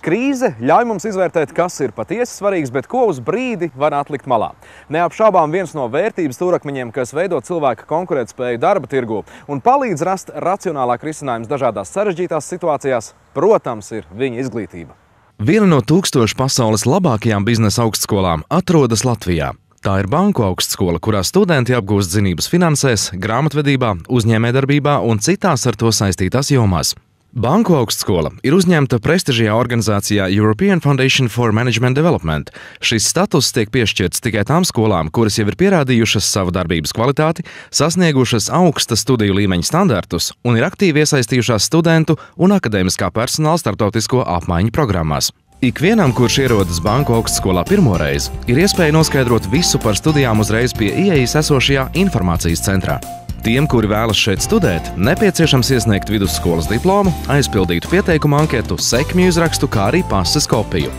Krīze ļauj mums izvērtēt, kas ir patiesi svarīgs, bet ko uz brīdi var atlikt malā. Neapšaubām viens no vērtības stūrakmeņiem, kas veido cilvēka konkurētspēju darba tirgū un palīdz rast racionālāk risinājums dažādās sarežģītās situācijās, protams, ir viņa izglītība. Viena no 1000 pasaules labākajām biznesa augstskolām atrodas Latvijā. Tā ir banku augstskola, kurā studenti apgūst zinības finansēs, grāmatvedībā, uzņēmējdarbībā un citās ar to saistītās jomās. Banku augstskola ir uzņemta prestižajā organizācijā European Foundation for Management Development. Šis status tiek piešķirts tikai tām skolām, kuras jau ir pierādījušas savu darbības kvalitāti, sasniegušas augsta studiju līmeņa standartus un ir aktīvi iesaistījušās studentu un akadēmiskā personāla starptautisko apmaiņu programmās. Ikvienam, kurš ierodas banku augstskolā pirmoreiz, ir iespēja noskaidrot visu par studijām uzreiz pie ieejas esošajā informācijas centrā. Tiem, kuri vēlas šeit studēt, nepieciešams iesniegt vidusskolas diplomu, aizpildītu pieteikumu anketu, sekmju izrakstu, kā arī pases kopiju.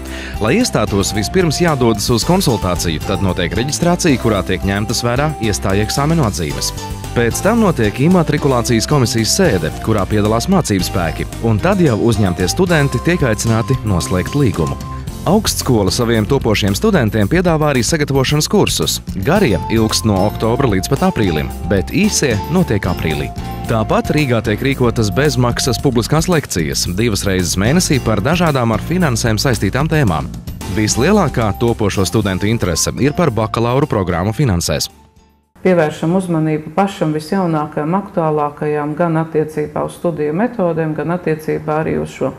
Lai iestātos, vispirms jādodas uz konsultāciju, tad notiek reģistrācija, kurā tiek ņemtas vērā iestāju eksāmenu atzīmes. Pēc tam notiek imatrikulācijas komisijas sēde, kurā piedalās mācību spēki, un tad jau uzņemtie studenti tiek aicināti noslēgt līgumu. Augstskola saviem topošiem studentiem piedāvā arī sagatavošanas kursus. Garie ilgst no oktobra līdz pat aprīlim, bet īsie notiek aprīlī. Tāpat Rīgā tiek rīkotas bezmaksas publiskās lekcijas 2 reizes mēnesī par dažādām ar finansēm saistītām tēmām. Vislielākā topošo studentu interese ir par bakalauru programmu finansēs. Pievēršam uzmanību pašam visjaunākajām, aktuālākajām gan attiecībā uz studiju metodēm, gan attiecībā arī uz šo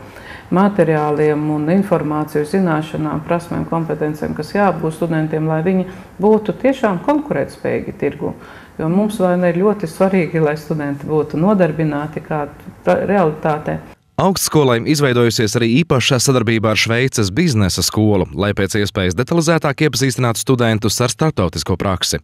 materiāliem un informāciju, zināšanām, prasmēm, kompetencēm, kas jāapgūst studentiem, lai viņi būtu tiešām konkurētspējīgi tirgu. Jo mums ir ļoti svarīgi, lai studenti būtu nodarbināti kādā realitātē. Augstskolai izveidojusies arī īpaša sadarbība ar Šveices biznesa skolu, lai pēc iespējas detalizētāk iepazīstinātu studentus ar starptautisko praksi.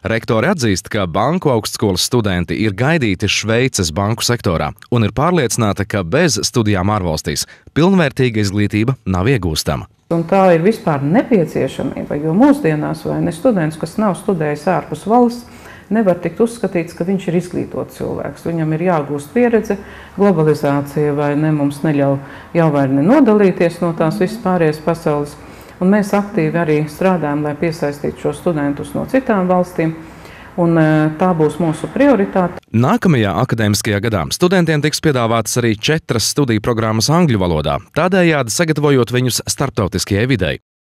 Rektori atzīst, ka banku augstskolas studenti ir gaidīti Šveices banku sektorā un ir pārliecināta, ka bez studijām ārvalstīs pilnvērtīga izglītība nav iegūstama. Un tā ir vispār nepieciešamība, jo mūsdienās students, kas nav studējis ārpus valsts, nevar tikt uzskatīts, ka viņš ir izglītots cilvēks. Viņam ir jāgūst pieredze, globalizācija mums neļauj jau vairs nodalīties no tās vispārējās pasaules. Un mēs aktīvi arī strādājam, lai piesaistītu šos studentus no citām valstīm, un tā būs mūsu prioritāte. Nākamajā akadēmiskajā gadā studentiem tiks piedāvātas arī 4 studiju programmas angļu valodā, tādējādi sagatavojot viņus starptautiskajai videi.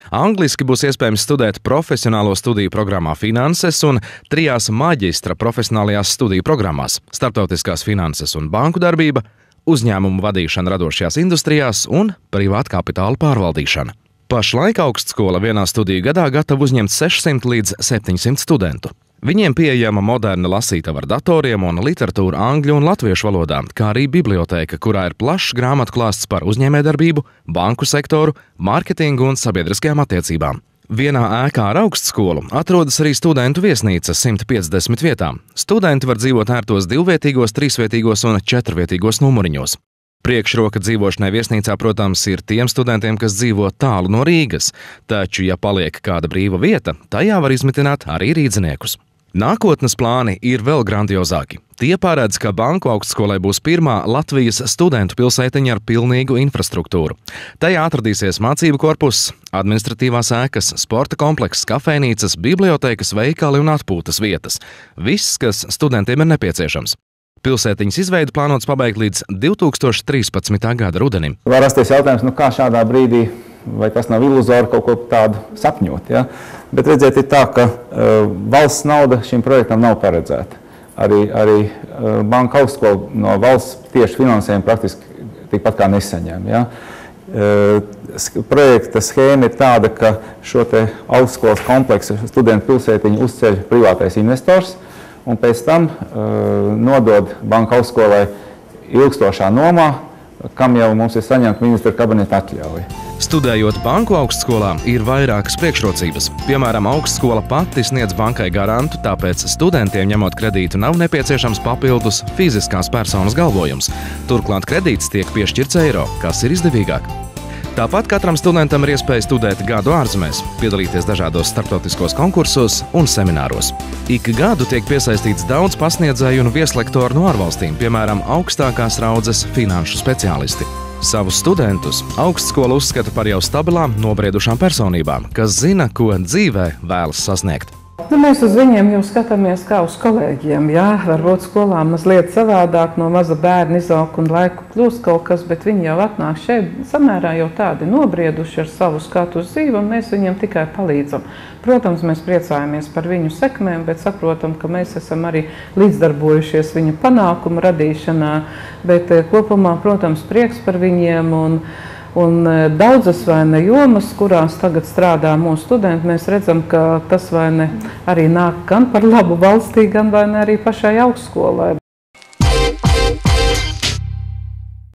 Angliski būs iespējams studēt profesionālo studiju programmā finanses un 3 maģistra profesionālajās studiju programmās – starptautiskās finanses un banku darbība, uzņēmumu vadīšana radošajās industrijās un privāta kapitāla pārvaldīšana. Pašlaik augstskola vienā studiju gadā gatava uzņemt 600 līdz 700 studentu. Viņiem pieejama moderna lasītava ar datoriem un literatūra angļu un latviešu valodā, kā arī bibliotēka, kurā ir plašs grāmatu klāsts par uzņēmējdarbību, banku sektoru, mārketingu un sabiedriskajām attiecībām. Vienā ēkā ar augstskolu atrodas arī studentu viesnīca 150 vietām. Studenti var dzīvot ērtos 2-vietīgos, 3-vietīgos un 4-vietīgos numuriņos. Priekšroka dzīvošanai viesnīcā, protams, ir tiem studentiem, kas dzīvo tālu no Rīgas, taču, ja paliek kāda brīva vieta, tajā var izmitināt arī rīdziniekus. Nākotnes plāni ir vēl grandiozāki. Tie paredz, ka banku augstskolai būs pirmā Latvijas studentu pilsētiņa ar pilnīgu infrastruktūru. Tajā atradīsies mācību korpuss, administratīvās ēkas, sporta komplekss, kafejnīcas, bibliotēkas, veikali un atpūtas vietas. Viss, kas studentiem ir nepieciešams. Pilsētiņas izveidu plānots pabeigt līdz 2013. gada rudenim. Var rasties jautājums, kā šādā brīdī, vai tas nav iluzori kaut ko tādu sapņot. Ja? Bet redziet, ir tā, ka valsts nauda šim projektam nav paredzēta. Arī banka augstskola no valsts tieši finansējumu praktiski tikpat kā nesaņem. Ja? Projekta schēma ir tāda, ka šo te augstskolas kompleksu studentu pilsētiņu uzceļ privātais investors, un pēc tam nodod banka augstskolai ilgstošā nomā, kam jau mums ir saņemta ministra kabineta atļauja. Studējot banku augstskolā ir vairākas priekšrocības. Piemēram, augstskola pati sniedz bankai garantu, tāpēc studentiem ņemot kredītu nav nepieciešams papildus fiziskās personas galvojums. Turklāt kredīts tiek piešķirts eiro, kas ir izdevīgāk. Tāpat katram studentam ir iespēja studēt gadu ārzemēs, piedalīties dažādos starptautiskos konkursos un semināros. Ik gadu tiek piesaistīts daudz pasniedzēju un vieslektoru no ārvalstīm, piemēram, augstākās raudzes finanšu speciālisti. Savus studentus augstskola uzskata par jau stabilām, nobriedušām personībām, kas zina, ko dzīvē vēlas sasniegt. Mēs uz viņiem jau skatāmies kā uz kolēģiem. Jā, varbūt skolā mazliet savādāk, no maza bērna izaug un laiku kļūst kaut kas, bet viņi jau atnāk šeit samērā jau tādi nobrieduši ar savu skatu uz dzīvi, un mēs viņiem tikai palīdzam. Protams, mēs priecājamies par viņu sekmēm, bet saprotam, ka mēs esam arī līdzdarbojušies viņu panākumu radīšanā, bet kopumā, protams, prieks par viņiem un daudzas vai ne jomas, kurās tagad strādā mūsu studenti, mēs redzam, ka tas vai ne arī nāk gan par labu valstī, gan vai ne arī pašai augstskolai.